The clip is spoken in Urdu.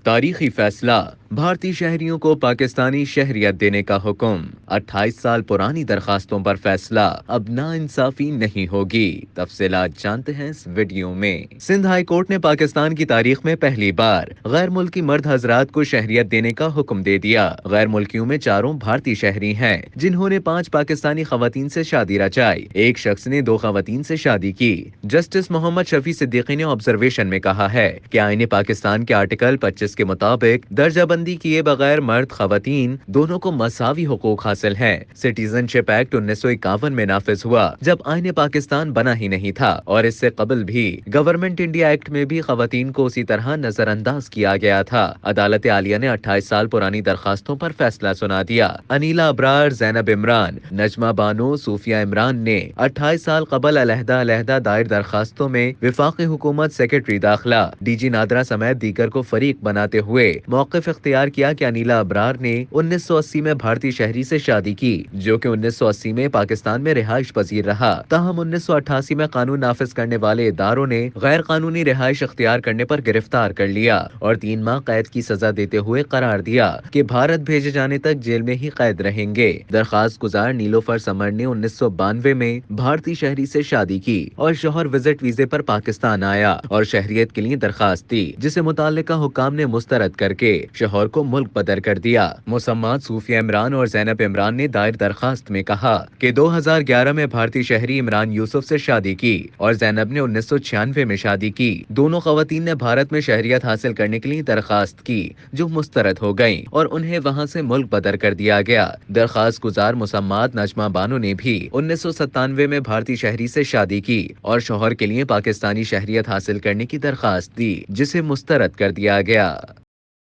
تاریخی فیصلہ، بھارتی شہریوں کو پاکستانی شہریت دینے کا حکم۔ 28 سال پرانی درخواستوں پر فیصلہ، اب ناانصافی نہیں ہوگی۔ تفصیلات جانتے ہیں اس ویڈیو میں۔ سندھ ہائی کورٹ نے پاکستان کی تاریخ میں پہلی بار غیر ملکی مرد حضرات کو شہریت دینے کا حکم دے دیا۔ غیر ملکیوں میں 4 بھارتی شہری ہیں جنہوں نے 5 پاکستانی خواتین سے شادی رچائی۔ ایک شخص نے 2 خواتین سے شادی کی۔ جسٹس محمد شفیع صدیقی نے آبزرویشن میں کہا ہے کہ آئین پاکستان کے آرٹیکل 25 کے مطابق درجہ بندی کیے بغیر مرد خواتین دونوں کو مساوی حقوق حاصل ہیں۔ سٹیزن شپ ایکٹ 1951 میں نافذ ہوا جب آئین پاکستان بنا ہی نہیں تھا، اور اس سے قبل بھی گورنمنٹ انڈیا ایکٹ میں بھی خواتین کو اسی طرح نظر انداز کیا گیا تھا۔ عدالت عالیہ نے 28 سال پرانی درخواستوں پر فیصلہ سنا دیا۔ انیلا ابرار، زینب عمران، نجمہ بانو، صوفیہ عمران نے 28 سال قبل علیحدہ دائر درخواستوں میں وفاقی حکومت سیکرٹری داخلہ ڈی جی نادرا سمیت دیگر کو فریق بناتے ہوئے موقف اختیار کیا کہ انیلا ابرار نے 1980 میں بھارتی شہری سے شادی کی جو کہ 1980 میں پاکستان میں رہائش پذیر رہا، تاہم 1988 میں قانون نافذ کرنے والے اداروں نے غیر قانونی رہائش اختیار کرنے پر گرفتار کر لیا اور 3 ماہ قید کی سزا دیتے ہوئے قرار دیا کہ بھارت بھیجے جانے تک جیل میں ہی قید رہیں گے۔ درخواست گزار نیلوفر سمر نے 1992 میں بھارتی شہری سے شادی کی اور شوہر وزٹ ویزے پر پاکستان آیا اور شہریت کے لیے درخواست دی، جسے متعلقہ حکام نے مسترد کر کے شوہر کو ملک بدر کر دیا۔ مسمات صوفیہ عمران اور زینب عمران نے دائر درخواست میں کہا کہ 2011 میں بھارتی شہری عمران یوسف سے شادی کی اور زینب نے 1996 میں شادی کی۔ دونوں خواتین نے بھارت میں شہریت حاصل کرنے کے لیے درخواست کی جو مسترد ہو گئی اور انہیں وہاں سے ملک بدر کر دیا گیا۔ درخواست گزار مسمات نجمہ بانو نے بھی 1997 میں بھارتی شہری سے شادی کی اور شوہر کے لیے پاکستانی شہریت حاصل کرنے کی درخواست دی جسے مسترد کر دیا گیا۔